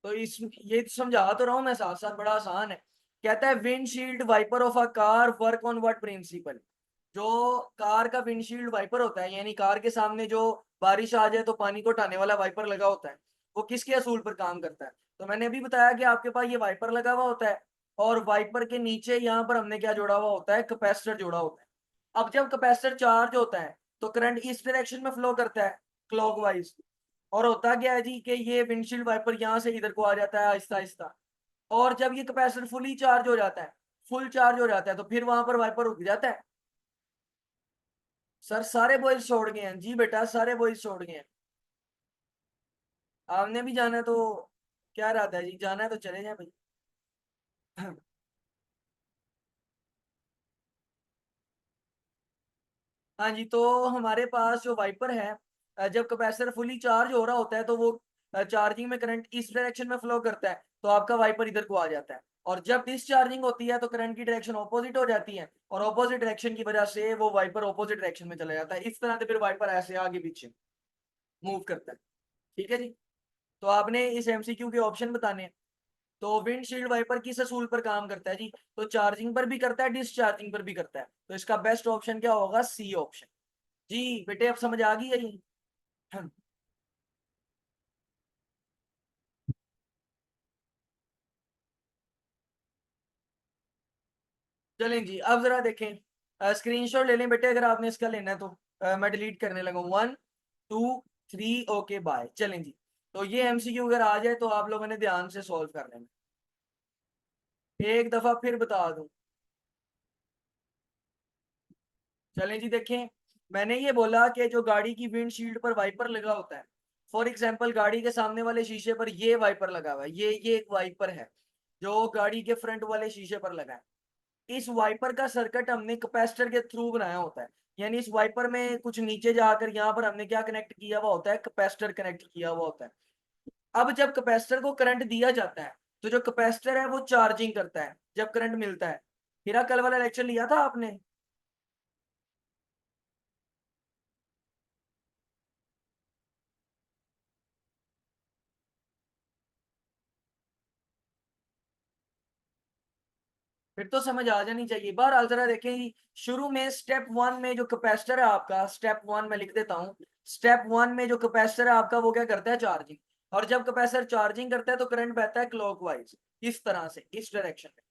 तो इस ये समझा तो रहा हूँ मैं साथ साथ, बड़ा आसान है। कहता है windshield wiper of a car work on what principle. जो कार का विंडशील्ड वाइपर होता है, यानी कार के सामने जो बारिश आ जाए तो पानी को हटाने वाला वाइपर लगा होता है, वो किसके असूल पर काम करता है? तो मैंने अभी बताया कि आपके पास ये वाइपर लगा हुआ होता है, और वाइपर के नीचे यहाँ पर हमने क्या जोड़ा हुआ होता है? कैपेसिटर जोड़ा होता है। अब जब कैपेसिटर चार्ज होता है तो करंट इस डायरेक्शन में फ्लो करता है, क्लॉकवाइज। और होता क्या है जी कि ये विंडशील्ड वाइपर यहाँ से इधर को आ जाता है आहिस्ता आहिस्ता। और जब ये कैपेसिटर फुली चार्ज हो जाता है, फुल चार्ज हो जाता है, तो फिर वहां पर वाइपर रुक जाता है। सर सारे बॉयज छोड़ गए हैं जी, बेटा सारे बॉयज छोड़ गए हैं। आपने भी जाना है तो क्या रहता है जी, जाना है तो चले जाए भाई। हाँ जी, तो हमारे पास जो वाइपर है, जब कैपेसिटर फुली चार्ज हो रहा होता है तो वो चार्जिंग में करंट इस डायरेक्शन में फ्लो करता है, तो आपका वाइपर इधर को आ जाता है। और जब डिसचार्जिंग होती है तो करंट की डायरेक्शन ऑपोजिट हो जाती है, और ऑपोजिट डायरेक्शन की वजह से वो वाइपर ऑपोजिट डायरेक्शन में चला जाता है। इस तरह से फिर वाइपर ऐसे आगे पीछे मूव करता है। ठीक है जी। तो आपने इस एमसीक्यू के ऑप्शन बताने हैं। तो विंडशील्ड वाइपर किस असूल पर काम करता है जी? तो चार्जिंग पर भी करता है, डिसचार्जिंग पर भी करता है। तो इसका बेस्ट ऑप्शन क्या होगा? C option. जी बेटे, अब समझ आ गई है ये? चलें जी, अब जरा देखें, स्क्रीनशॉट ले लें बेटे अगर आपने इसका लेना है तो। मैं डिलीट करने लगा। 1 2 3 ओके बाय। चलें जी। तो ये एमसीक्यू अगर आ जाए तो आप लोगों ने ध्यान से सॉल्व कर लेना। एक दफा फिर बता दूं। चलें जी, देखें। मैंने ये बोला कि जो गाड़ी की विंडशील्ड पर वाइपर लगा होता है, फॉर एग्जांपल गाड़ी के सामने वाले शीशे पर ये वाइपर लगा हुआ है, ये एक वाइपर है जो गाड़ी के फ्रंट वाले शीशे पर लगा है। इस वाइपर का सर्किट हमने कैपेसिटर के थ्रू बनाया होता है। यानी इस वाइपर में कुछ नीचे जाकर यहाँ पर हमने क्या कनेक्ट किया हुआ होता है? कैपेसिटर कनेक्ट किया हुआ होता है। अब जब कैपेसिटर को करंट दिया जाता है तो जो कैपेसिटर है वो चार्जिंग करता है जब करंट मिलता है। फिर कल वाला लेक्चर लिया था आपने? फिर तो समझ आ जानी चाहिए। बहरहाल जरा देखें जी, शुरू में स्टेप वन में जो कैपेसिटर है आपका, स्टेप वन में लिख देता हूँ। स्टेप वन में जो कैपेसिटर है आपका वो क्या करता है? चार्जिंग। और जब कैपेसिटर चार्जिंग करता है तो करंट बहता है क्लॉकवाइज, इस तरह से, इस डायरेक्शन में।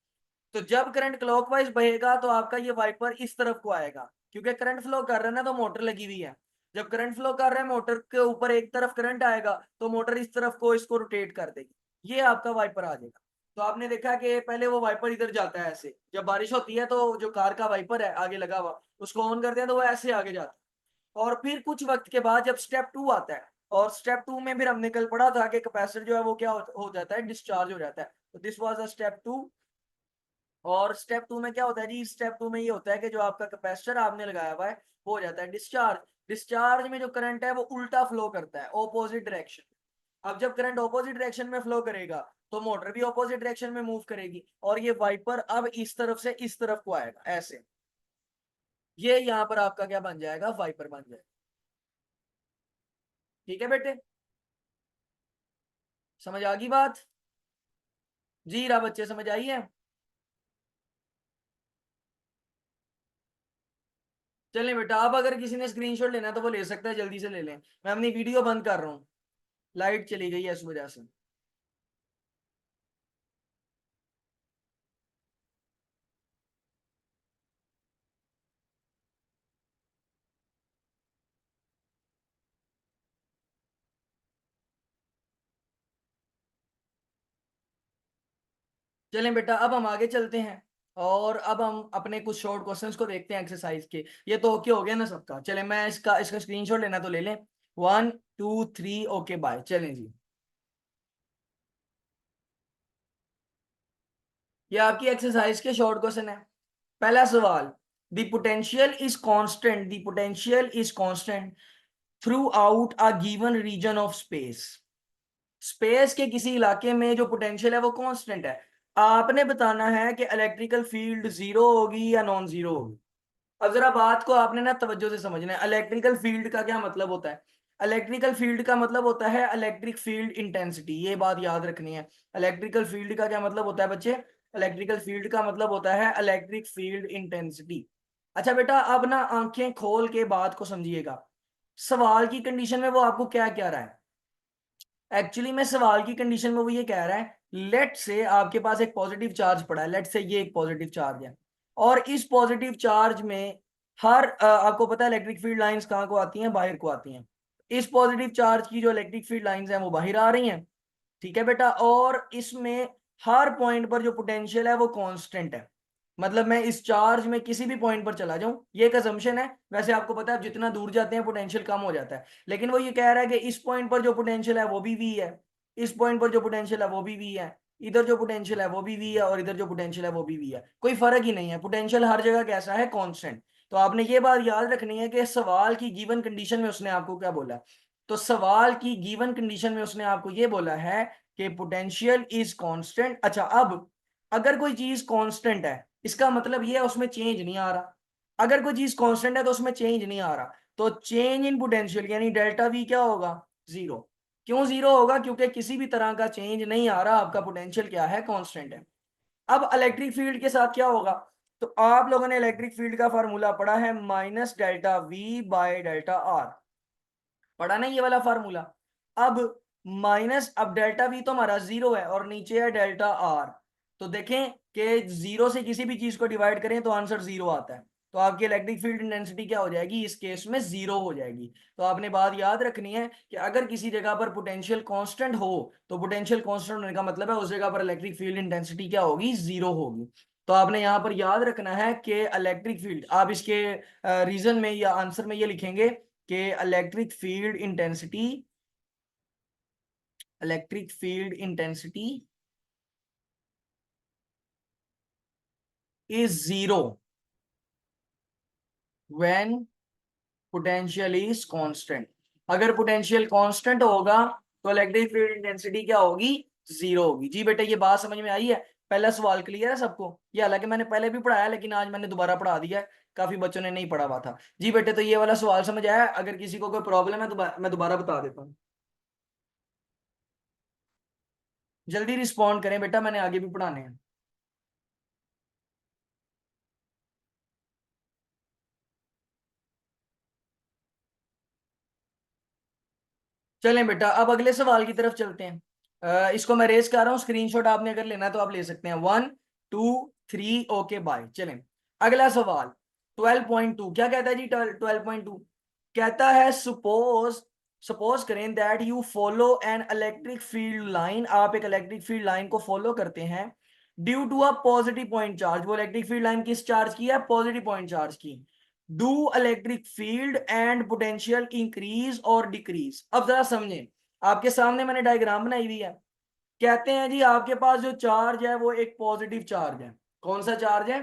तो जब करंट क्लॉकवाइज बहेगा तो आपका ये वाइपर इस तरफ को आएगा, क्योंकि करंट फ्लो कर रहा है ना, तो मोटर लगी हुई है। जब करंट फ्लो कर रहा है, मोटर के ऊपर एक तरफ करंट आएगा, तो मोटर इस तरफ को इसको रोटेट कर देगी, ये आपका वाइपर आ जाएगा। तो आपने देखा कि पहले वो वाइपर इधर जाता है ऐसे, जब बारिश होती है तो जो कार का वाइपर है आगे लगा हुआ, उसको ऑन करते हैं तो वो ऐसे आगे जाता है। और फिर कुछ वक्त के बाद जब स्टेप टू आता है, और स्टेप टू में फिर हमने कल पढ़ा था कि कैपेसिटर जो है वो क्या हो जाता है? डिस्चार्ज हो जाता है। तो this was a step two. और स्टेप टू में क्या होता है जी? स्टेप टू में ये होता है कि जो आपका कैपेसिटर आपने लगाया हुआ है वो हो जाता है डिस्चार्ज। डिस्चार्ज में जो करंट है वो उल्टा फ्लो करता है, ऑपोजिट डायरेक्शन। अब जब करंट ऑपोजिट डायरेक्शन में फ्लो करेगा तो मोटर भी ऑपोजिट डायरेक्शन में मूव करेगी, और ये वाइपर अब इस तरफ से इस तरफ को आएगा ऐसे। ये यहाँ पर आपका क्या बन जाएगा? वाइपर बन जाएगा। ठीक है बेटे, समझ आ गई बात? जी रा बच्चे, समझ आई है? चलें बेटा, अब अगर किसी ने स्क्रीनशॉट लेना है तो वो ले सकता है, जल्दी से ले लें। मैं अपनी वीडियो बंद कर रहा हूँ, लाइट चली गई है इस वजह से। चलें बेटा, अब हम आगे चलते हैं, और अब हम अपने कुछ शॉर्ट क्वेश्चंस को देखते हैं एक्सरसाइज के। ये तो ओके हो गया ना सबका? चलें, मैं इसका इसका स्क्रीनशॉट लेना तो ले लें। 1 2 3 ओके बाय। चलें जी, ये आपकी एक्सरसाइज के शॉर्ट क्वेश्चन है। पहला सवाल, the potential is constant, the potential is constant throughout a given region of space. Space के किसी इलाके में जो पोटेंशियल है वो कांस्टेंट है। आपने बताना है कि इलेक्ट्रिकल फील्ड जीरो होगी या नॉन जीरो होगी। अब जरा बात को आपने ना तवज्जो से समझना है। इलेक्ट्रिकल फील्ड का क्या मतलब होता है? इलेक्ट्रिकल फील्ड का मतलब होता है इलेक्ट्रिक फील्ड इंटेंसिटी, ये बात याद रखनी है। इलेक्ट्रिकल फील्ड का क्या मतलब होता है बच्चे? इलेक्ट्रिकल फील्ड का मतलब होता है इलेक्ट्रिक फील्ड इंटेंसिटी। अच्छा बेटा, अब ना आंखें खोल के बात को समझिएगा। सवाल की कंडीशन में वो आपको क्या कह रहा है? एक्चुअली में सवाल की कंडीशन में वो ये कह रहा है, लेट से आपके पास एक पॉजिटिव चार्ज पड़ा है, लेट से ये एक पॉजिटिव चार्ज है, और इस पॉजिटिव चार्ज में हर आपको पता है इलेक्ट्रिक फील्ड लाइंस कहाँ को आती हैं? बाहर को आती हैं। इस पॉजिटिव चार्ज की जो इलेक्ट्रिक फील्ड लाइंस हैं वो बाहर आ रही हैं, ठीक है बेटा। और इसमें हर पॉइंट पर जो पोटेंशियल है वो कांस्टेंट है। मतलब मैं इस चार्ज में किसी भी पॉइंट पर चला जाऊं, ये एक असम्पशन है। वैसे आपको पता है जितना दूर जाते हैं पोटेंशियल कम हो जाता है, लेकिन वो ये कह रहा है कि इस पॉइंट पर जो पोटेंशियल है वो भी वी है, इस पॉइंट पर जो पोटेंशियल है वो भी वी है, इधर जो पोटेंशियल है वो भी वी है, और इधर जो पोटेंशियल है वो भी वी है। कोई फर्क ही नहीं है, पोटेंशियल हर जगह कैसा है? कांस्टेंट। तो आपने ये बात याद रखनी है कि सवाल की गिवन कंडीशन में उसने आपको क्या बोला। तो सवाल की गिवन कंडीशन में उसने आपको ये बोला है कि पोटेंशियल इज कांस्टेंट। अच्छा, अब अगर कोई चीज कांस्टेंट है, इसका मतलब ये है उसमें चेंज नहीं आ रहा। अगर कोई चीज कांस्टेंट है तो उसमें चेंज नहीं आ रहा, तो चेंज इन पोटेंशियल यानी डेल्टा वी क्या होगा? जीरो। क्यों जीरो होगा? क्योंकि किसी भी तरह का चेंज नहीं आ रहा, आपका पोटेंशियल क्या है? कांस्टेंट है। अब इलेक्ट्रिक फील्ड के साथ क्या होगा? तो आप लोगों ने इलेक्ट्रिक फील्ड का फार्मूला पढ़ा है, minus delta we by delta R. पढ़ा ना ये वाला फार्मूला? अब माइनस, अब डेल्टा वी तो हमारा जीरो है और नीचे है डेल्टा आर। तो देखें कि जीरो से किसी भी चीज को डिवाइड करें तो आंसर जीरो आता है। तो आपकी इलेक्ट्रिक फील्ड इंटेंसिटी क्या हो जाएगी? इस केस में जीरो हो जाएगी। तो आपने बात याद रखनी है कि अगर किसी जगह पर पोटेंशियल कांस्टेंट हो, तो पोटेंशियल कांस्टेंट होने का मतलब है उस जगह पर इलेक्ट्रिक फील्ड इंटेंसिटी क्या होगी? जीरो होगी। तो आपने यहां पर याद रखना है कि इलेक्ट्रिक फील्ड, आप इसके रीजन में या आंसर में ये लिखेंगे कि electric field intensity is zero when potential is constant. अगर पोटेंशियल कांस्टेंट होगा तो इलेक्ट्रिक फील्ड इंटेंसिटी क्या होगी? जीरो होगी। जी बेटा, ये बात समझ में आई है? पहला सवाल क्लियर है सबको? ये हालांकि मैंने पहले भी पढ़ाया, लेकिन आज मैंने दोबारा पढ़ा दिया है, काफी बच्चों ने नहीं पढ़ा हुआ था। जी बेटे, तो ये वाला सवाल समझ आया? अगर किसी को कोई प्रॉब्लम है तो मैं दोबारा बता देता हूँ। जल्दी रिस्पॉन्ड करें बेटा, मैंने आगे भी पढ़ाने हैं। चलें बेटा, अब अगले सवाल की तरफ चलते हैं। इसको मैं रेस कर रहा हूँ, स्क्रीनशॉट आपने अगर लेना है तो आप ले सकते हैं। 1 2 3, ओके बाय। चलें, अगला सवाल 12.2 क्या कहता है जी? 12.2 कहता है, सपोज सपोज करें that you follow an electric field line, आप एक इलेक्ट्रिक फील्ड लाइन को फॉलो करते हैं due to a positive point charge. वो इलेक्ट्रिक फील्ड लाइन किस चार्ज की है? पॉजिटिव पॉइंट चार्ज की। Do electric field and potential increase और डिक्रीज। अब जरा समझें, आपके सामने मैंने डायग्राम बनाई हुई है। कहते हैं जी आपके पास जो चार्ज है वो एक पॉजिटिव चार्ज है। कौन सा चार्ज है?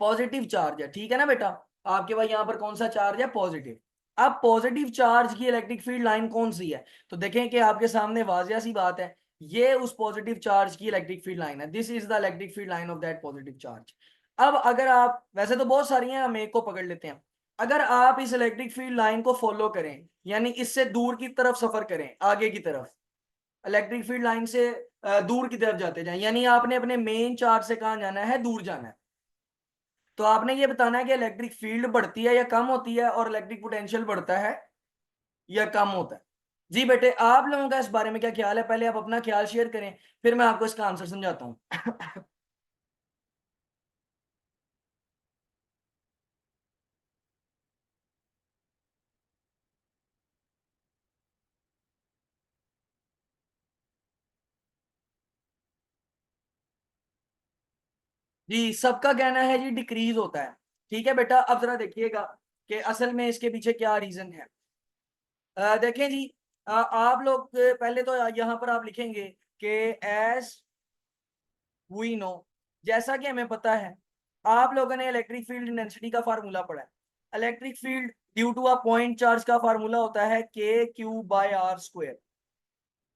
पॉजिटिव चार्ज है, ठीक है ना बेटा? आपके पास यहाँ पर कौन सा चार्ज है? पॉजिटिव। अब पॉजिटिव चार्ज की इलेक्ट्रिक फील्ड लाइन कौन सी है? तो देखें कि आपके सामने वाजिया सी बात है, ये उस पॉजिटिव चार्ज की इलेक्ट्रिक फील्ड लाइन है। This is the electric field line of that positive charge. अब अगर आप, वैसे तो बहुत सारी हैं, हम एक को पकड़ लेते हैं। अगर आप इस इलेक्ट्रिक फील्ड लाइन को फॉलो करें, यानी इससे दूर की तरफ सफर करें, आगे की तरफ, इलेक्ट्रिक फील्ड लाइन से दूर की तरफ जाते जाएं, यानी आपने अपने मेन चार्ज से कहाँ जाना है? दूर जाना है। तो आपने ये बताना है कि इलेक्ट्रिक फील्ड बढ़ती है या कम होती है, और इलेक्ट्रिक पोटेंशियल बढ़ता है या कम होता है। जी बेटे, आप लोगों का इस बारे में क्या ख्याल है? पहले आप अपना ख्याल शेयर करें, फिर मैं आपको इसका आंसर समझाता हूँ। जी, सबका कहना है जी डिक्रीज होता है। ठीक है बेटा, अब जरा देखिएगा कि असल में इसके पीछे क्या रीजन है। देखें जी, आप लोग पहले तो यहाँ पर आप लिखेंगे कि एज वी नो, जैसा कि हमें पता है, आप लोगों ने इलेक्ट्रिक फील्ड इंटेंसिटी का फार्मूला पढ़ा है। Electric field due to a point charge का फार्मूला होता है के क्यू बाय आर स्क्वायर।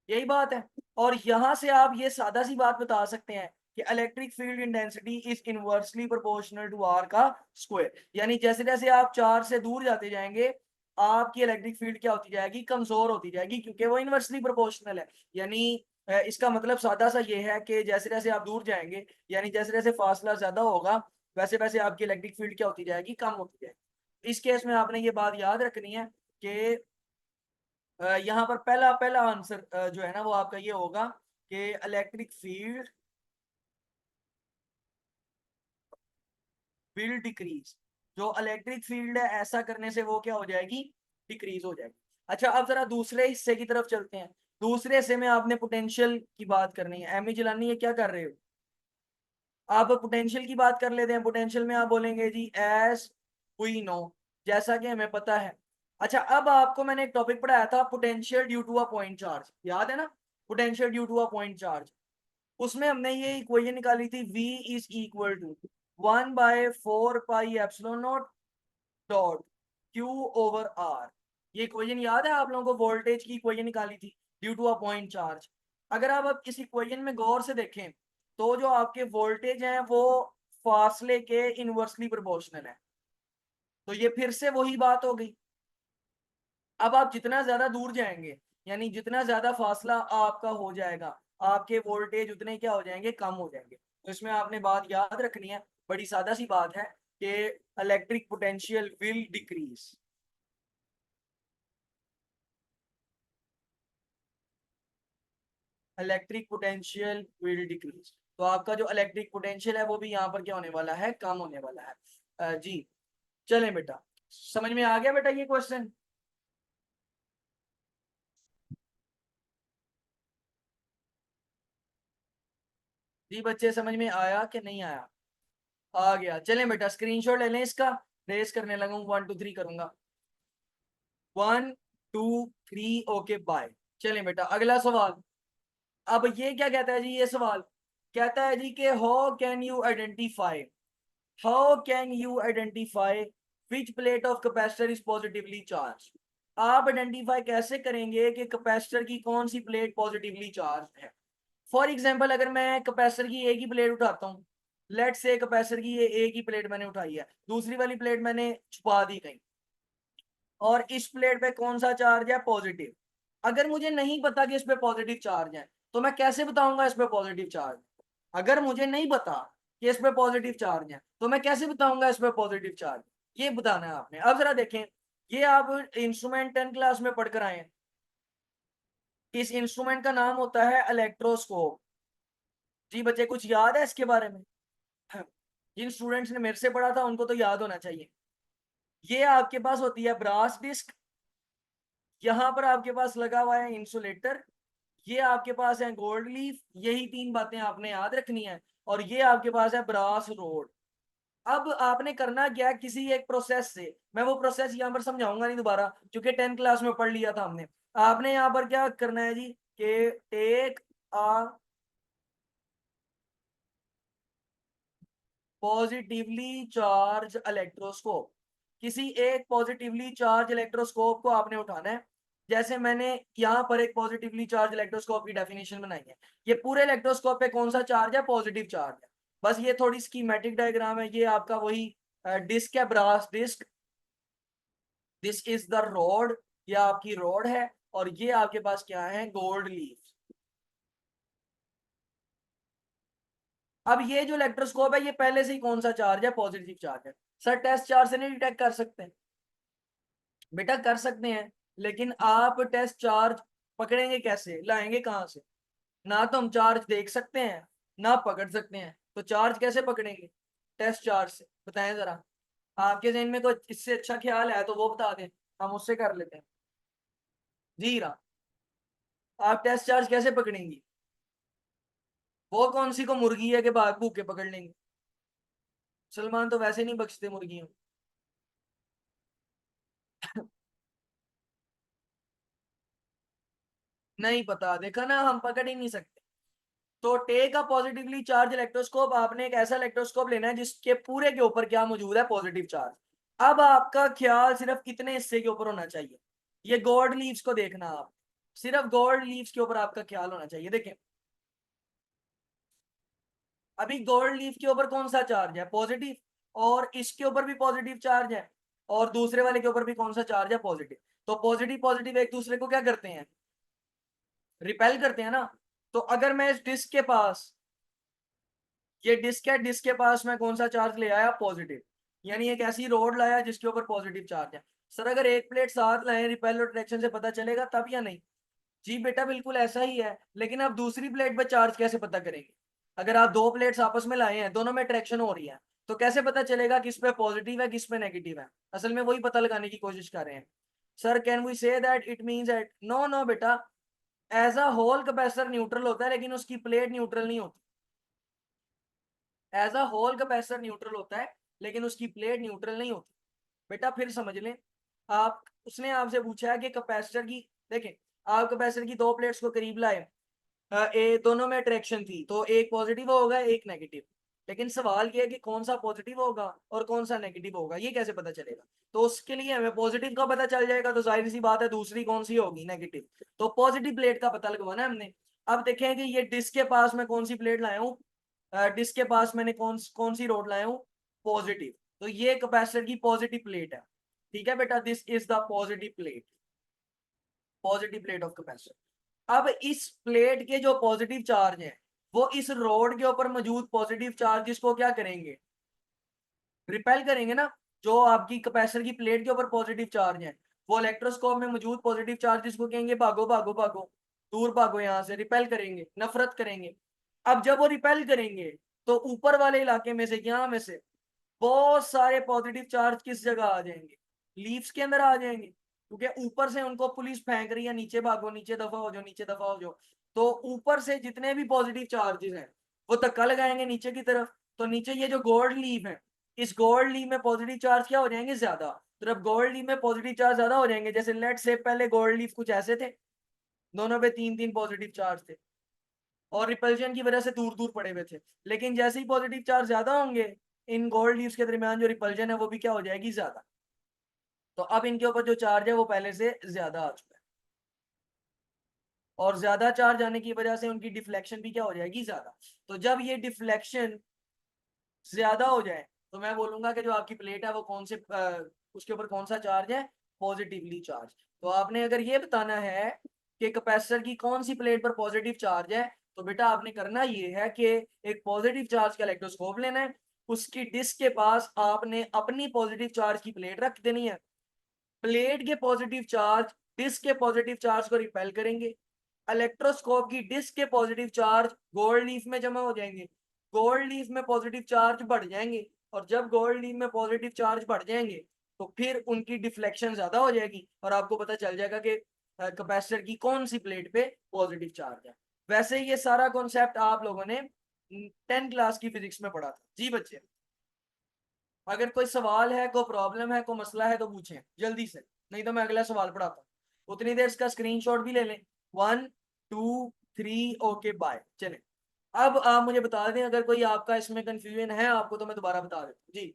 यही बात है। और यहां से आप ये सादा सी बात बता सकते हैं कि electric field intensity is inversely proportional to R का स्क्वायर। यानी जैसे जैसे आप चार से दूर जाते जाएंगे, आपकी इलेक्ट्रिक फील्ड क्या होती जाएगी, कमजोर होती जाएगी, क्योंकि वो इनवर्सली प्रोपोर्शनल है। यानी इसका मतलब सादा सा ये है कि जैसे जैसे आप दूर जाएंगे, यानी जैसे जैसे फासला ज्यादा होगा, वैसे वैसे आपकी इलेक्ट्रिक फील्ड क्या होती जाएगी, कम होती जाएगी। इस केस में आपने ये बात याद रखनी है कि यहाँ पर पहला पहला आंसर जो है ना वो आपका ये होगा कि इलेक्ट्रिक फील्ड विल डिक्रीज। जो इलेक्ट्रिक फील्ड है ऐसा करने से वो क्या हो जाएगी, डिक्रीज हो जाएगी। अच्छा, अब जरा दूसरे हिस्से की तरफ चलते हैं। दूसरे हिस्से में आपने पोटेंशियल की बात करनी है। एमई जलानी है, क्या कर रहे हो आप, पोटेंशियल की बात कर लेते हैं। पोटेंशियल में आप बोलेंगे जी एस वी नो, जैसा कि हमें पता है। अच्छा, अब आपको मैंने एक टॉपिक पढ़ाया था, potential due to a point charge, याद है ना, potential due to a point charge. उसमें हमने ये इक्वेशन निकाली थी, V is equal to 1/4 pi epsilon naught dot Q over R। ये इक्वेशन याद है आप लोगों को, वोल्टेज की इक्वेशन निकाली थी due to a point charge. अगर आप अब इस इक्वेशन में गौर से देखें तो जो आपके वोल्टेज हैं वो फासले के इनवर्सली प्रोपोर्शनल है। तो ये फिर से वही बात हो गई। अब आप जितना ज्यादा दूर जाएंगे, यानी जितना ज्यादा फासला आपका हो जाएगा, आपके वोल्टेज उतने क्या हो जाएंगे, कम हो जाएंगे। तो इसमें आपने बात याद रखनी है, बड़ी सादा सी बात है कि electric potential will decrease. Electric potential will decrease, तो आपका जो इलेक्ट्रिक पोटेंशियल है वो भी यहाँ पर क्या होने वाला है, कम होने वाला है। जी, चलें बेटा, समझ में आ गया बेटा ये क्वेश्चन। जी बच्चे, समझ में आया कि नहीं आया, आ गया। चलें बेटा, स्क्रीनशॉट ले लें इसका, रेस करने लगा हूँ, 1 2 3 करूंगा। 1 2 3, ओके बाय। चलें बेटा, अगला सवाल। अब ये क्या कहता है जी, ये सवाल कहता है जी कि how can you identify which plate of capacitor is positively charge. आप आइडेंटिफाई कैसे करेंगे कि कैपेसिटर की कौन सी प्लेट पॉजिटिवली चार्ज है। फॉर एग्जाम्पल, अगर मैं कैपेसिटर की एक ही प्लेट उठाता हूँ, लेट से कैपेसिटर की ये एक ही प्लेट मैंने उठाई है, दूसरी वाली प्लेट मैंने छुपा दी कहीं, और इस प्लेट पे कौन सा चार्ज है, पॉजिटिव। अगर मुझे नहीं पता कि इस पे पॉजिटिव चार्ज है, तो मैं कैसे बताऊंगा इस पे पॉजिटिव चार्ज। अगर मुझे नहीं पता कि इस पे पॉजिटिव चार्ज है, तो मैं कैसे बताऊंगा इस पे पॉजिटिव चार्ज, ये बताना है आपने। अब जरा देखें, ये आप इंस्ट्रूमेंट 10 क्लास में पढ़कर आए हैं। इस इंस्ट्रूमेंट का नाम होता है इलेक्ट्रोस्कोप। जी बच्चे, कुछ याद है इसके बारे में? जिन स्टूडेंट्स ने मेरे से पढ़ा था उनको तो याद होना चाहिए। ये आपके पास होती है ब्रास डिस्क, यहाँ पर आपके पास लगा हुआ है इंसुलेटर, ये आपके पास है गोल्ड लीफ, यही 3 बातें आपने याद रखनी है, और ये आपके पास है ब्रास रोड। अब आपने करना क्या है, किसी एक प्रोसेस से, मैं वो प्रोसेस यहाँ पर समझाऊंगा नहीं दोबारा, क्योंकि 10 क्लास में पढ़ लिया था हमने। आपने यहाँ पर क्या करना है जी, कि take a positively charge electroscope, किसी एक पॉजिटिवली चार्ज इलेक्ट्रोस्कोप को आपने उठाना है। जैसे मैंने यहाँ पर एक पॉजिटिवली चार्ज इलेक्ट्रोस्कोप की डेफिनेशन बनाई है। ये पूरे इलेक्ट्रोस्कोप पे कौन सा चार्ज है, पॉजिटिव चार्ज है। बस ये थोड़ी स्कीमेटिक डायग्राम है, ये आपका वही डिस्क है, brass disc. This is the rod, ये आपकी रॉड है, और ये आपके पास क्या है, गोल्ड लीफ। अब ये जो इलेक्ट्रोस्कोप है, ये पहले से ही कौन सा चार्ज है, पॉजिटिव चार्ज है। सर टेस्ट चार्ज से नहीं डिटेक्ट कर सकते? बेटा कर सकते हैं, लेकिन आप टेस्ट चार्ज पकड़ेंगे कैसे, लाएंगे कहाँ से? ना तो हम चार्ज देख सकते हैं, ना पकड़ सकते हैं, तो चार्ज कैसे पकड़ेंगे टेस्ट चार्ज से, बताएं जरा। आपके जहन में कोई इससे अच्छा ख्याल है तो वो बता दें, हम उससे कर लेते हैं। जी रा, आप टेस्ट चार्ज कैसे पकड़ेंगी? वो कौन सी को मुर्गी है कि भाग भूख के पकड़ लेंगे? सलमान तो वैसे नहीं बख्शते मुर्गियों। नहीं पता, देखा ना, हम पकड़ ही नहीं सकते। तो take a positively charge electroscope, आपने एक ऐसा इलेक्ट्रोस्कोप लेना है जिसके पूरे के ऊपर क्या मौजूद है, पॉजिटिव चार्ज। अब आपका ख्याल सिर्फ कितने हिस्से के ऊपर होना चाहिए, ये गोल्ड लीव्स को देखना आप, सिर्फ गोल्ड लीव्स के ऊपर आपका ख्याल होना चाहिए। देखें, अभी गोल्ड लीफ के ऊपर कौन सा चार्ज है, पॉजिटिव, और इसके ऊपर भी पॉजिटिव चार्ज है, और दूसरे वाले के ऊपर भी कौन सा चार्ज है, पॉजिटिव। तो पॉजिटिव पॉजिटिव एक दूसरे को क्या करते हैं, रिपेल करते हैं ना। तो अगर मैं इस डिस्क के पास, ये डिस्क है, डिस्क के पास मैं कौन सा चार्ज ले आया, पॉजिटिव, यानी एक ऐसी रोड लाया जिसके ऊपर पॉजिटिव चार्ज है। सर अगर एक प्लेट साथ लाए रिपेल और ट्रैक्शन से पता चलेगा तब या नहीं? जी बेटा बिल्कुल ऐसा ही है, लेकिन आप दूसरी प्लेट पर चार्ज कैसे पता करेंगे? अगर आप दो प्लेट्स आपस में लाए हैं, दोनों में ट्रैक्शन हो रही है, तो कैसे पता चलेगा किस पे पॉजिटिव है किस पे नेगेटिव है? असल में वही पता लगाने की कोशिश कर रहे हैं। Sir can we say that it means that, no no बेटा, as a whole capacitor neutral होता है लेकिन उसकी प्लेट न्यूट्रल नहीं होती। As a whole capacitor neutral होता है लेकिन उसकी प्लेट न्यूट्रल नहीं होती। बेटा फिर समझ लें, आप, उसने आपसे पूछा है कि कैपेसिटर की, देखें, आप कैपेसिटर की दो प्लेट्स को करीब लाए, दोनों में अट्रैक्शन थी, तो एक पॉजिटिव होगा एक नेगेटिव, लेकिन सवाल ये है कि कौन सा पॉजिटिव होगा और कौन सा नेगेटिव होगा, ये कैसे पता चलेगा? तो उसके लिए हमें पॉजिटिव का पता चल जाएगा, तो जाहिर सी बात है दूसरी कौन सी होगी, नेगेटिव। तो पॉजिटिव प्लेट का पता लगवाना है हमने। अब देखें कि ये डिस्क के पास मैं कौन सी प्लेट लाया हूँ, डिस्क के पास मैंने कौन कौन सी रोड लाया हूँ, पॉजिटिव। तो ये कैपेसिटर की पॉजिटिव प्लेट है। ठीक है बेटा, this is the positive plate, positive plate of capacitor. अब इस प्लेट के जो पॉजिटिव चार्ज है, वो इस रोड के ऊपर मौजूद पॉजिटिव चार्ज को क्या करेंगे, रिपेल करेंगे ना। जो आपकी कैपेसिटर की प्लेट के ऊपर पॉजिटिव चार्ज है, वो इलेक्ट्रोस्कोप में मौजूद पॉजिटिव चार्ज को कहेंगे भागो भागो भागो, दूर भागो यहाँ से, रिपेल करेंगे, नफरत करेंगे। अब जब वो रिपेल करेंगे, तो ऊपर वाले इलाके में से, यहाँ में से बहुत सारे पॉजिटिव चार्ज किस जगह आ जाएंगे, लीव्स के अंदर आ जाएंगे, क्योंकि ऊपर से उनको पुलिस फेंक रही है, नीचे भागो, नीचे दफा हो जाओ, नीचे दफा हो जाओ। तो ऊपर से जितने भी पॉजिटिव चार्जेस हैं वो धक्का लगाएंगे नीचे की तरफ, तो नीचे ये जो गोल्ड लीव है, इस गोल्ड लीव में पॉजिटिव चार्ज क्या हो जाएंगे, ज्यादा। तो जब गोल्ड लीव में पॉजिटिव चार्ज ज्यादा हो जाएंगे, जैसे लेट से पहले गोल्ड लीव कुछ ऐसे थे, दोनों पे तीन तीन पॉजिटिव चार्ज थे और रिपल्जन की वजह से दूर दूर पड़े हुए थे, लेकिन जैसे ही पॉजिटिव चार्ज ज्यादा होंगे, इन गोल्ड लीव्स के दरमियान जो रिपल्जन है वो भी क्या हो जाएगी, ज्यादा। तो अब इनके ऊपर जो चार्ज है वो पहले से ज्यादा आ चुका है, और ज्यादा चार्ज आने की वजह से उनकी डिफ्लेक्शन भी क्या हो जाएगी, ज्यादा। तो जब ये डिफ्लेक्शन ज्यादा हो जाए, तो मैं बोलूंगा कि जो आपकी प्लेट है वो कौन से उसके ऊपर कौन सा चार्ज है, पॉजिटिवली चार्ज। तो आपने अगर ये बताना है कि कैपेसिटर की कौन सी प्लेट पर पॉजिटिव चार्ज है, तो बेटा आपने करना ये है कि एक पॉजिटिव चार्ज का इलेक्ट्रोस्कोप लेना है, उसकी डिस्क के पास आपने अपनी पॉजिटिव चार्ज की प्लेट रख देनी है। प्लेट के पॉजिटिव चार्ज डिस्क के पॉजिटिव चार्ज को रिपेल करेंगे, इलेक्ट्रोस्कोप की डिस्क के पॉजिटिव चार्ज गोल्ड लीफ में जमा हो जाएंगे, गोल्ड लीफ में पॉजिटिव चार्ज बढ़ जाएंगे, और जब गोल्ड लीफ में पॉजिटिव चार्ज बढ़ जाएंगे, तो फिर उनकी डिफ्लेक्शन ज्यादा हो जाएगी और आपको पता चल जाएगा कि कैपेसिटर की कौन सी प्लेट पे पॉजिटिव चार्ज है। वैसे ये सारा कॉन्सेप्ट आप लोगों ने 10 क्लास की फिजिक्स में पढ़ा था जी बच्चे। अगर कोई सवाल है, कोई प्रॉब्लम है, कोई मसला है तो पूछें जल्दी से, नहीं तो मैं अगला सवाल पढ़ाता हूँ। उतनी देर इसका स्क्रीनशॉट भी ले लें। 1 2 3 ओके बाय, चलें। अब आप मुझे बता दें अगर कोई आपका इसमें कंफ्यूजन है आपको, तो मैं दोबारा बता देता हूँ जी।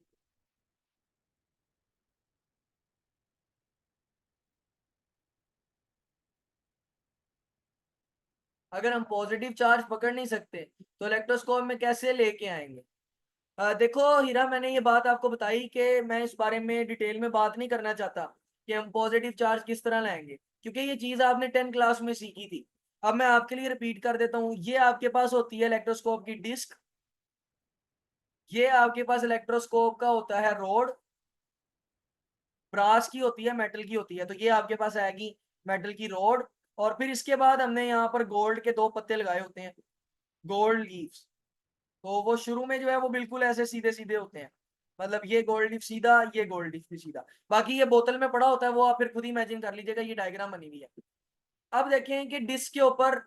अगर हम पॉजिटिव चार्ज पकड़ नहीं सकते तो इलेक्ट्रोस्कोप में कैसे लेके आएंगे? देखो हीरा, मैंने ये बात आपको बताई कि मैं इस बारे में डिटेल में बात नहीं करना चाहता कि हम पॉजिटिव चार्ज किस तरह लाएंगे, क्योंकि ये चीज आपने 10 क्लास में सीखी थी। अब मैं आपके लिए रिपीट कर देता हूँ, ये आपके पास होती है इलेक्ट्रोस्कोप की डिस्क, ये आपके पास इलेक्ट्रोस्कोप का होता है रोड, ब्रास की होती है, मेटल की होती है, तो ये आपके पास आएगी मेटल की रोड। और फिर इसके बाद हमने यहाँ पर गोल्ड के दो पत्ते लगाए होते हैं, गोल्ड लीव्स। तो वो शुरू में जो है वो बिल्कुल ऐसे सीधे सीधे होते हैं, मतलब ये गोल्ड लीफ सीधा, ये गोल्ड लीफ भी सीधा। बाकी ये बोतल में पड़ा होता है, वो आप फिर खुद इमेजिन कर लीजिएगा, ये डायग्राम बनी हुई है। अब देखें कि डिस्क के ऊपर,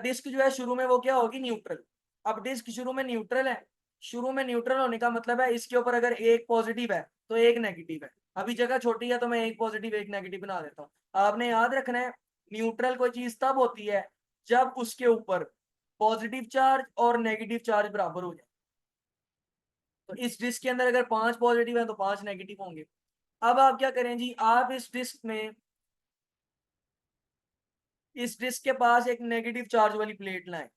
डिस्क जो है शुरू में वो क्या होगी, न्यूट्रल। अब डिस्क शुरू में न्यूट्रल है, शुरू में न्यूट्रल होने का मतलब है इसके ऊपर अगर एक पॉजिटिव है तो एक नेगेटिव है। अभी जगह छोटी है तो मैं एक पॉजिटिव एक नेगेटिव बना देता हूँ। आपने याद रखना है, न्यूट्रल कोई चीज तब होती है जब उसके ऊपर पॉजिटिव चार्ज और नेगेटिव चार्ज बराबर हो जाए। तो इस डिस्क के अंदर अगर 5 पॉजिटिव है तो 5 नेगेटिव होंगे। अब आप क्या करें जी, आप इस डिस्क में, इस डिस्क के पास एक नेगेटिव चार्ज वाली प्लेट लाएं।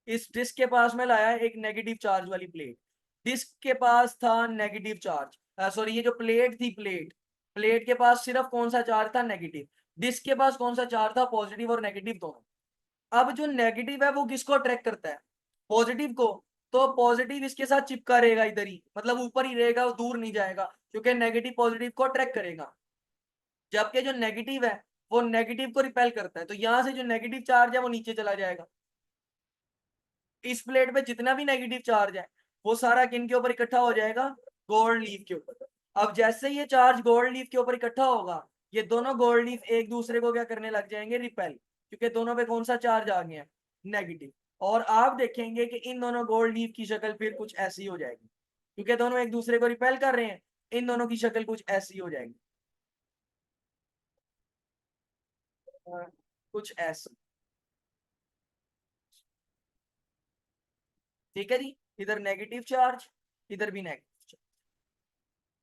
इस डिस्क के पास में लाया एक नेगेटिव चार्ज वाली प्लेट, डिस्क के पास था नेगेटिव चार्ज। सॉरी ये जो प्लेट थी, प्लेट प्लेट के पास सिर्फ कौन सा चार्ज था, नेगेटिव। डिस्क के पास कौन सा चार्ज था, पॉजिटिव और नेगेटिव दोनों। अब जो नेगेटिव है वो किसको अट्रैक्ट करता है, पॉजिटिव को। तो पॉजिटिव इसके साथ चिपका रहेगा इधर ही, मतलब ऊपर ही रहेगा, वो दूर नहीं जाएगा, क्योंकि नेगेटिव पॉजिटिव को अट्रैक्ट करेगा। जबकि जो नेगेटिव है वो नेगेटिव को रिपेल करता है, तो यहां से जो नेगेटिव चार्ज है वो नीचे चला जाएगा। इस प्लेट पे जितना भी नेगेटिव चार्ज है वो सारा किन के ऊपर इकट्ठा हो जाएगा, गोल्ड लीफ के ऊपर। अब जैसे ये चार्ज गोल्ड लीफ के ऊपर इकट्ठा होगा, ये दोनों गोल्ड लीफ एक दूसरे को क्या करने लग जाएंगे, रिपेल, क्योंकि दोनों पे कौन सा चार्ज आ गया, नेगेटिव। और आप देखेंगे कि इन दोनों गोल्ड लीफ की शक्ल फिर कुछ ऐसी हो जाएगी, क्योंकि दोनों एक दूसरे को रिपेल कर रहे हैं, इन दोनों की शक्ल कुछ ऐसी हो जाएगी, कुछ ऐसी। ठीक है जी, इधर नेगेटिव चार्ज, इधर भी नेगेटिव।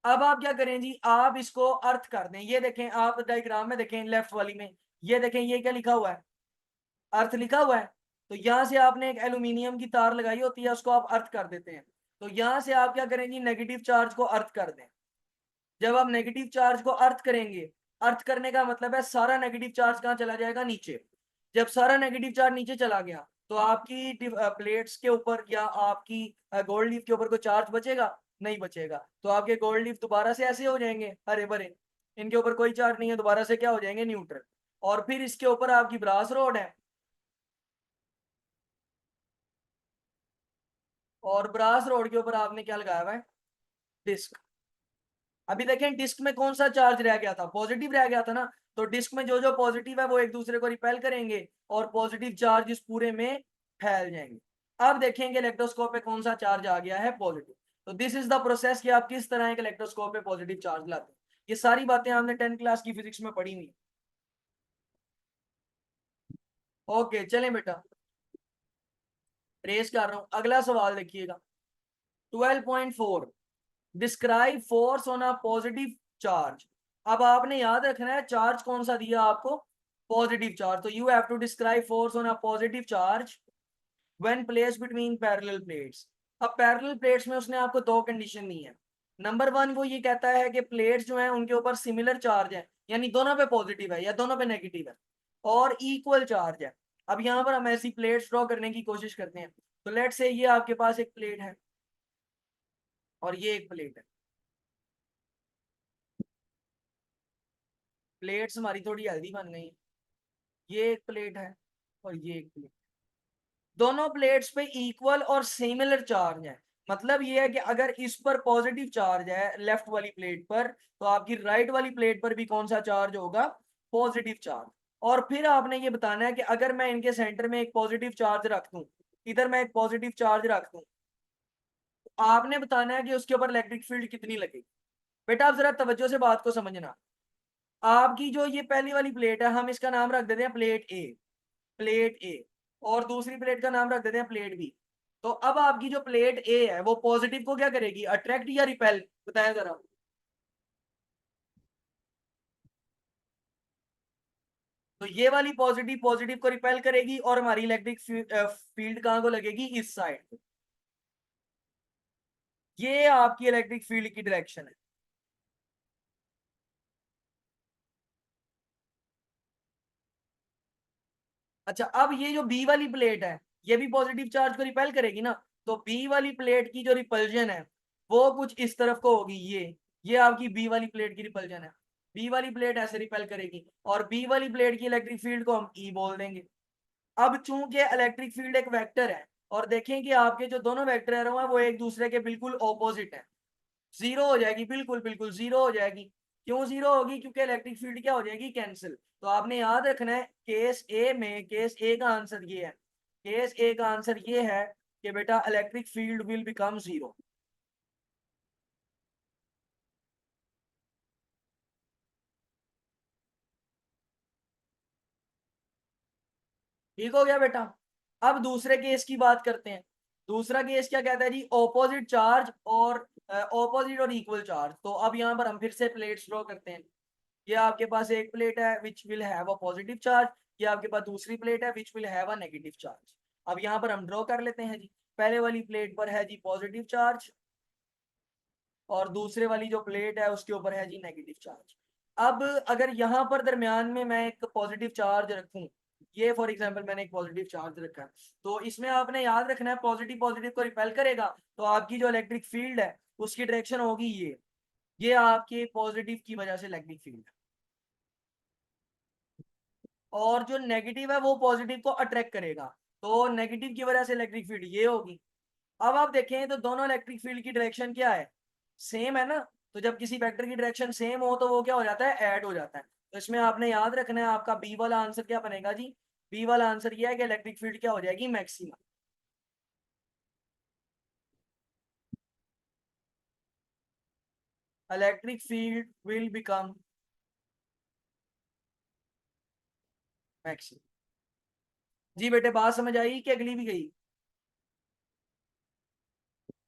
अब आप क्या करें जी, आप इसको अर्थ कर दें। ये देखें आप डायग्राम में देखें, लेफ्ट वाली में, ये देखें ये क्या लिखा हुआ है, अर्थ लिखा हुआ है। तो यहां से आपने एक एल्यूमिनियम की तार लगाई होती है, उसको आप अर्थ कर देते हैं। तो यहां से आप क्या करें जी, नेगेटिव चार्ज को अर्थ कर दें। जब आप नेगेटिव चार्ज को अर्थ करेंगे, अर्थ करने का मतलब है सारा नेगेटिव चार्ज कहाँ चला जाएगा, नीचे। जब सारा नेगेटिव चार्ज नीचे चला गया तो आपकी प्लेट्स के ऊपर या आपकी गोल्ड लीफ के ऊपर कोई चार्ज बचेगा, नहीं बचेगा। तो आपके गोल्ड लीफ दोबारा से ऐसे हो जाएंगे हरे भरे, इनके ऊपर कोई चार्ज नहीं है, दोबारा से क्या हो जाएंगे, न्यूट्रल। और फिर इसके ऊपर आपकी ब्रास रोड है, और ब्रास रोड के ऊपर आपने क्या लगाया हुआ है, डिस्क। अभी देखें डिस्क में कौन सा चार्ज रह गया था, पॉजिटिव रह गया था ना। तो डिस्क में जो जो पॉजिटिव है वो एक दूसरे को रिपेल करेंगे और पॉजिटिव चार्ज इस पूरे में फैल जाएंगे। अब देखेंगे इलेक्ट्रोस्कोप पे कौन सा चार्ज आ गया है, पॉजिटिव। तो दिस इज द प्रोसेस कि आप किस तरह एक इलेक्ट्रोस्कोप पे पॉजिटिव चार्ज लाते हैं। ये सारी बातें हमने 10th क्लास की फिजिक्स में पढ़ी हुई। ओके चलें बेटा, रेस कर रहा हूं, अगला सवाल देखिएगा। 12.4, describe force on a positive charge. अब आपने याद रखना है चार्ज कौन सा दिया आपको, पॉजिटिव चार्ज। तो you have to describe force on a positive charge when placed between parallel plates. अब पैरेलल प्लेट्स में उसने आपको दो कंडीशन दी है। नंबर वन, वो ये कहता है कि प्लेट्स जो है उनके ऊपर सिमिलर चार्ज है, यानी दोनों पे पॉजिटिव है या दोनों पे नेगेटिव है, और इक्वल चार्ज है। अब यहाँ पर हम ऐसी प्लेट्स ड्रॉ करने की कोशिश करते हैं। तो लेट से ये आपके पास एक प्लेट है और ये एक प्लेट है। प्लेट्स हमारी थोड़ी हेल्दी बन गई। ये एक प्लेट है और ये एक प्लेट, दोनों प्लेट्स पे इक्वल और सिमिलर चार्ज है। मतलब ये है कि अगर इस पर पॉजिटिव चार्ज है लेफ्ट वाली प्लेट पर, तो आपकी राइट वाली प्लेट पर भी कौन सा चार्ज होगा, पॉजिटिव चार्ज। और फिर आपने ये बताना है कि अगर मैं इनके सेंटर में एक पॉजिटिव चार्ज रख दूं, इधर मैं एक पॉजिटिव चार्ज रख दूं, तो आपने बताना है कि उसके ऊपर इलेक्ट्रिक फील्ड कितनी लगेगी। बेटा आप जरा तवज्जो से बात को समझना। आपकी जो ये पहली वाली प्लेट है, हम इसका नाम रख देते हैं प्लेट ए, प्लेट ए। और दूसरी प्लेट का नाम रख देते हैं प्लेट बी। तो अब आपकी जो प्लेट ए है वो पॉजिटिव को क्या करेगी, अट्रैक्ट या रिपेल, बताया जरा। तो ये वाली पॉजिटिव पॉजिटिव को रिपेल करेगी और हमारी इलेक्ट्रिक फील्ड कहां को लगेगी, इस साइड। ये आपकी इलेक्ट्रिक फील्ड की डायरेक्शन है। अच्छा अब ये जो बी वाली प्लेट है, ये भी पॉजिटिव चार्ज को रिपेल करेगी ना। तो बी वाली प्लेट की जो रिपल्जन है वो कुछ इस तरफ को होगी, ये आपकी बी वाली प्लेट की रिपल्जन है। बी वाली प्लेट ऐसे रिपेल करेगी और बी वाली प्लेट की इलेक्ट्रिक फील्ड को हम ई बोल देंगे। अब चूंकि इलेक्ट्रिक फील्ड एक वेक्टर है, और देखें कि आपके जो दोनों वेक्टर एरो हैं वो एक दूसरे के बिल्कुल ऑपोजिट है, जीरो हो जाएगी, बिल्कुल बिल्कुल जीरो हो जाएगी। क्यों जीरो होगी, क्योंकि इलेक्ट्रिक फील्ड क्या हो जाएगी, कैंसिल। तो आपने याद रखना है केस ए में, केस ए का आंसर ये है, केस ए का आंसर ये है कि बेटा electric field will become zero. ठीक हो गया बेटा। अब दूसरे केस की बात करते हैं। दूसरा केस क्या कहता है जी, ऑपोजिट चार्ज और ऑपोजिट और इक्वल चार्ज। तो अब यहाँ पर हम फिर से प्लेट्स ड्रॉ करते हैं। ये आपके पास एक प्लेट है which will have a positive charge, ये आपके पास दूसरी प्लेट है which will have a negative charge. अब यहाँ पर हम ड्रॉ कर लेते हैं जी। पहले वाली प्लेट पर है जी पॉजिटिव चार्ज, और दूसरे वाली जो प्लेट है उसके ऊपर है जी नेगेटिव चार्ज। अब अगर यहाँ पर दरमियान में मैं एक पॉजिटिव चार्ज रखूं, ये फॉर एग्जांपल मैंने एक पॉजिटिव चार्ज रखा है, तो इसमें आपने याद रखना है पॉजिटिव पॉजिटिव को रिपेल करेगा, तो आपकी जो इलेक्ट्रिक फील्ड है उसकी डायरेक्शन होगी ये आपके पॉजिटिव की वजह से इलेक्ट्रिक फील्ड है, और जो नेगेटिव है वो पॉजिटिव को अट्रैक्ट करेगा, तो नेगेटिव की वजह से इलेक्ट्रिक फील्ड ये होगी। अब आप देखें तो दोनों इलेक्ट्रिक फील्ड की डायरेक्शन क्या है, सेम है ना। तो जब किसी वेक्टर की डायरेक्शन सेम हो तो वो क्या हो जाता है, ऐड हो जाता है। तो इसमें आपने याद रखना है आपका बी वाला आंसर क्या बनेगा जी, बी वाला आंसर ये है कि इलेक्ट्रिक फील्ड क्या हो जाएगी, maximum. Electric field will become maximum. जी बेटे बात समझ आई कि अगली भी गई?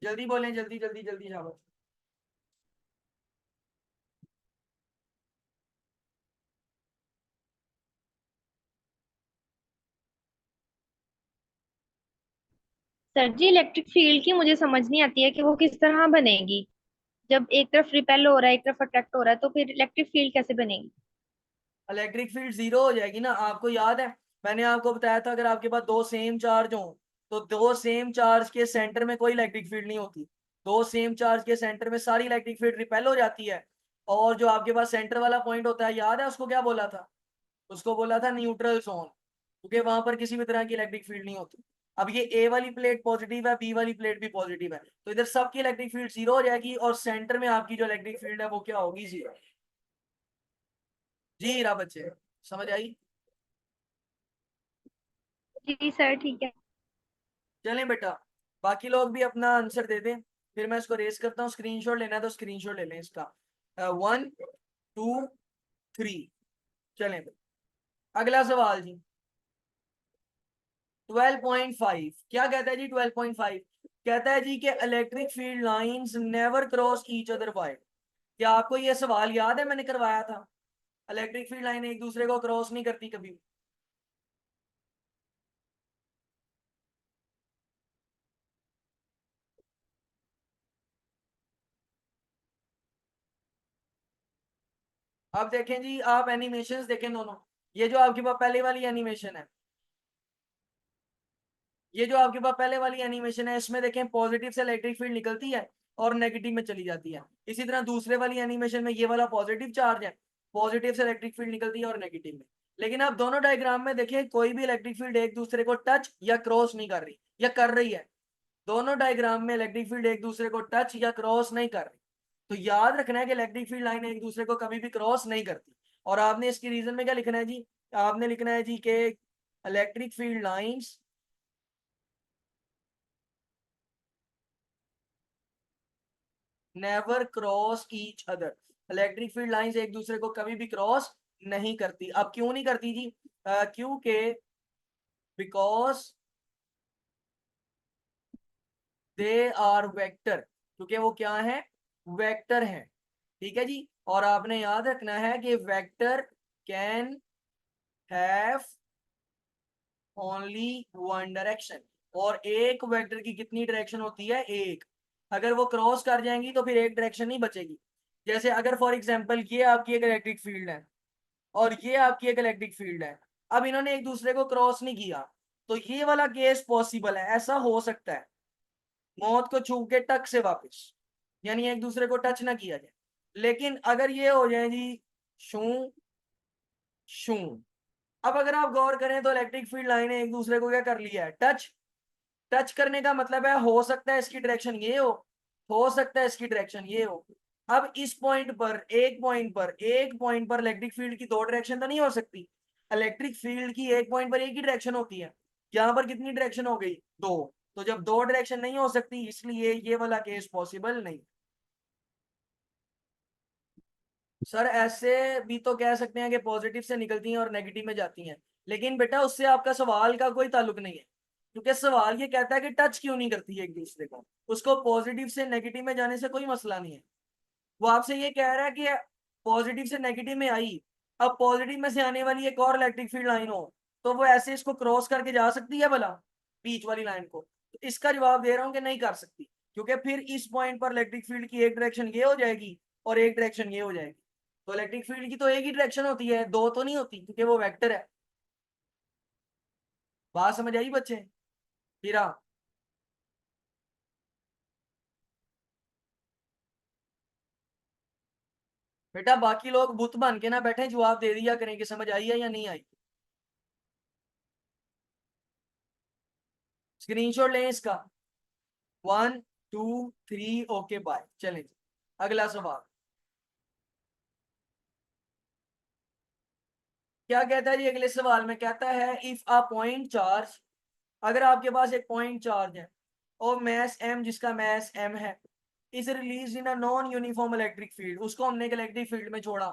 जल्दी बोलें, जल्दी जल्दी जल्दी शाबाश। सर जी, इलेक्ट्रिक फील्ड की मुझे समझ नहीं आती है कि वो किस तरह बनेगी। जब एक तरफ रिपेल हो रहा है, एक तरफ अट्रैक्ट हो रहा है, तो फिर इलेक्ट्रिक फील्ड कैसे बनेगी? इलेक्ट्रिक फील्ड जीरो हो जाएगी ना, आपको याद है मैंने आपको बताया था अगर आपके पास दो सेम चार्ज हो तो दो सेम चार्ज के सेंटर में कोई इलेक्ट्रिक फील्ड नहीं होती, दो सेम चार्ज के सेंटर में सारी इलेक्ट्रिक फील्ड रिपेल हो जाती है। और जो आपके पास सेंटर वाला पॉइंट होता है, याद है उसको क्या बोला था, उसको बोला था न्यूट्रल जोन, क्योंकि वहां पर किसी भी तरह की इलेक्ट्रिक फील्ड नहीं होती। अब ये ए वाली प्लेट पॉजिटिव है, बी वाली प्लेट भी पॉजिटिव है, तो इधर सबकी इलेक्ट्रिक फील्ड जीरो हो जाएगी और सेंटर में आपकी जो इलेक्ट्रिक फील्ड है वो क्या होगी, जीरो। जी हीरा बच्चे, समझ आई? जी सर, ठीक है। चलें बेटा, बाकी लोग भी अपना आंसर दे दें, फिर मैं इसको रेस करता हूँ, स्क्रीनशॉट लेना है तो स्क्रीनशॉट ले लें इसका। 1 2 3। चलें भाई, अगला सवाल जी। 12.5 क्या कहता है जी, 12.5 कहता है जी कि electric field lines never cross each other by. क्या आपको ये सवाल याद है, मैंने करवाया था, इलेक्ट्रिक फील्ड लाइन एक दूसरे को क्रॉस नहीं करती कभी। अब देखें जी, आप एनिमेशंस देखें दोनों, ये जो आपके पास पहले वाली एनिमेशन है, ये जो आपके पास पहले वाली एनिमेशन है इसमें देखें पॉजिटिव से इलेक्ट्रिक फील्ड निकलती है और नेगेटिव में चली जाती है। इसी तरह दूसरे वाली एनिमेशन में ये वाला पॉजिटिव चार्ज है, पॉजिटिव से इलेक्ट्रिक फील्ड निकलती है और नेगेटिव में। लेकिन आप दोनों डायग्राम में देखें कोई भी इलेक्ट्रिक फील्ड एक दूसरे को टच या क्रॉस नहीं कर रही, या कर रही है, दोनों डायग्राम में इलेक्ट्रिक फील्ड एक दूसरे को टच या क्रॉस नहीं कर रही। तो याद रखना है कि इलेक्ट्रिक फील्ड लाइन एक दूसरे को कभी भी क्रॉस नहीं करती। और आपने इसकी रीजन में क्या लिखना है जी, आपने लिखना है जी कि electric field lines never cross each other. Electric field lines एक दूसरे को कभी भी क्रॉस नहीं करती। अब क्यों नहीं करती जी, क्योंकि बिकॉज दे आर वेक्टर, क्योंकि वो क्या है, वेक्टर है। ठीक है जी, और आपने याद रखना है कि vector can have only one direction, और एक वेक्टर की कितनी डायरेक्शन होती है, एक। अगर वो क्रॉस कर जाएंगी तो फिर एक डायरेक्शन नहीं बचेगी। जैसे अगर फॉर एग्जांपल ये आपकी एक इलेक्ट्रिक फील्ड है और ये आपकी एक इलेक्ट्रिक फील्ड है, अब इन्होंने एक दूसरे को क्रॉस नहीं किया, तो ये वाला केस पॉसिबल है, ऐसा हो सकता है मौत को छू के टक से वापस, यानी एक दूसरे को टच ना किया जाए। लेकिन अगर ये हो जाए जी शू शू, अब अगर आप गौर करें तो इलेक्ट्रिक फील्ड लाइन ने एक दूसरे को क्या कर लिया है, टच। टच करने का मतलब है हो सकता है इसकी डायरेक्शन ये हो सकता है इसकी डायरेक्शन ये हो। अब इस पॉइंट पर एक पॉइंट पर इलेक्ट्रिक फील्ड की दो डायरेक्शन तो नहीं हो सकती, इलेक्ट्रिक फील्ड की एक पॉइंट पर एक ही डायरेक्शन होती है। यहाँ पर कितनी डायरेक्शन हो गई, दो। तो जब दो डायरेक्शन नहीं हो सकती इसलिए ये वाला केस पॉसिबल नहीं। सर ऐसे भी तो कह सकते हैं कि पॉजिटिव से निकलती हैं और नेगेटिव में जाती हैं, लेकिन बेटा उससे आपका सवाल का कोई ताल्लुक नहीं है, क्योंकि सवाल ये कहता है कि टच क्यों नहीं करती है एक दूसरे को, उसको पॉजिटिव से नेगेटिव में जाने से कोई मसला नहीं है। वो आपसे ये कह रहा है कि पॉजिटिव से नेगेटिव में आई, अब पॉजिटिव में से आने वाली एक और इलेक्ट्रिक फील्ड लाइन हो तो वो ऐसे इसको क्रॉस करके जा सकती है भला, बीच वाली लाइन को? तो इसका जवाब दे रहा हूं कि नहीं कर सकती, क्योंकि फिर इस पॉइंट पर इलेक्ट्रिक फील्ड की एक डायरेक्शन ये हो जाएगी और एक डायरेक्शन ये हो जाएगी। तो इलेक्ट्रिक फील्ड की तो एक ही डायरेक्शन होती है, दो तो नहीं होती, क्योंकि वो वेक्टर है। बात समझ आई बच्चे? फिर बेटा बाकी लोग बुत बन के ना बैठे, जवाब दे दिया करें कि समझ आई है या नहीं आई। स्क्रीनशॉट लें इसका। 1 2 3 ओके बाय। चलें जी, अगला सवाल क्या कहता है जी? अगले सवाल में कहता है इफ अ पॉइंट चार्ज, अगर आपके पास एक पॉइंट चार्ज है और मैस m, जिसका मैस m है, is release in a non uniform electric field, उसको हमने एक इलेक्ट्रिक फील्ड में छोड़ा,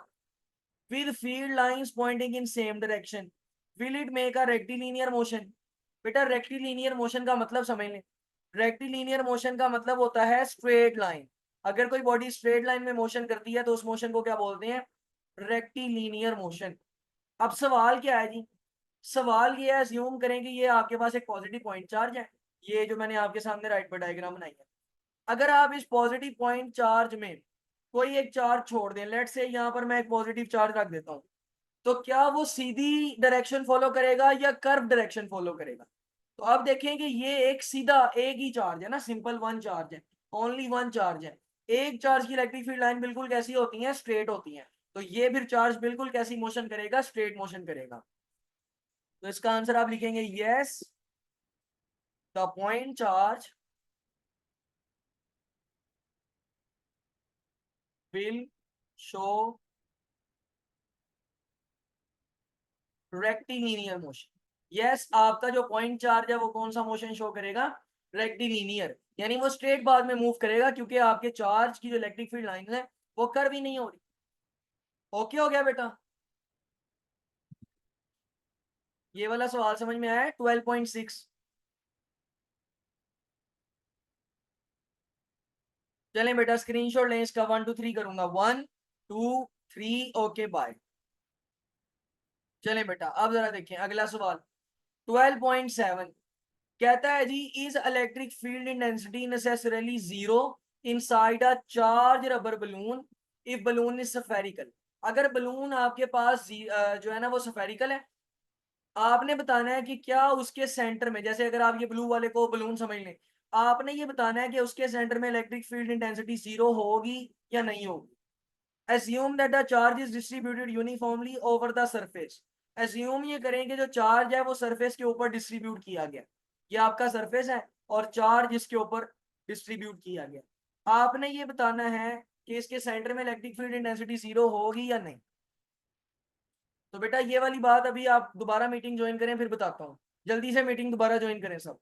with field lines pointing in same direction, will it make a rectilinear motion? बेटा रेक्टिलिनियर मोशन का मतलब समझ लें। रेक्टिलिनियर मोशन का मतलब होता है स्ट्रेट लाइन। अगर कोई बॉडी स्ट्रेट लाइन में मोशन करती है तो उस मोशन को क्या बोलते हैं? Rectilinear motion. अब सवाल क्या है जी? सवाल ये है, अज्यूम करें कि ये आपके पास एक पॉजिटिव पॉइंट चार्ज है, ये जो मैंने आपके सामने राइट पर डायग्राम बनाई है। अगर आप इस पॉजिटिव पॉइंट चार्ज में कोई एक चार्ज छोड़ दें, लेट से यहाँ पर मैं एक पॉजिटिव चार्ज रख देता हूँ, तो क्या वो सीधी डायरेक्शन फॉलो करेगा या कर्व डायरेक्शन फॉलो करेगा? तो अब देखें कि ये एक सीधा एक ही चार्ज है ना, सिंपल वन चार्ज है, ओनली वन चार्ज है। एक चार्ज की इलेक्ट्रिक फील्ड लाइन बिल्कुल कैसी होती है? स्ट्रेट होती है। तो ये फिर चार्ज बिल्कुल कैसी मोशन करेगा? स्ट्रेट मोशन करेगा। तो इसका आंसर आप लिखेंगे yes, the point charge will show rectilinear motion. Yes, आपका जो पॉइंट चार्ज है वो कौन सा मोशन शो करेगा? रेक्टिलिनियर, यानी वो स्ट्रेट पाथ में मूव करेगा, क्योंकि आपके चार्ज की जो इलेक्ट्रिक फील्ड लाइन है वो कर्व ही नहीं हो रही। ओके हो गया बेटा? ये वाला सवाल समझ में आया? 12.6। चलें बेटा स्क्रीनशॉट लें इसका, 1 2 3 करूंगा, 1 2 3 ओके बाय। चलें बेटा अब जरा देखें अगला सवाल 12.7। कहता है जी is electric field intensity necessarily zero inside a charge rubber balloon if balloon is spherical? अगर बलून आपके पास जो है ना वो स्फेरिकल है, आपने बताना है कि क्या उसके सेंटर में, जैसे अगर आप ये ब्लू वाले को बलून समझ लें, आपने ये बताना है कि उसके सेंटर में इलेक्ट्रिक फील्ड इंटेंसिटी जीरो होगी या नहीं होगी। assume that the charge is distributed uniformly over the surface। assume ये करें कि जो चार्ज है वो सरफेस के ऊपर डिस्ट्रीब्यूट किया गया, ये आपका सरफेस है और चार्ज इसके ऊपर डिस्ट्रीब्यूट किया गया। आपने ये बताना है कि इसके सेंटर में इलेक्ट्रिक फील्ड इंटेंसिटी जीरो होगी या नहीं। तो बेटा ये वाली बात अभी आप दोबारा मीटिंग ज्वाइन करें, फिर बताता हूँ। जल्दी से मीटिंग दोबारा ज्वाइन करें सब।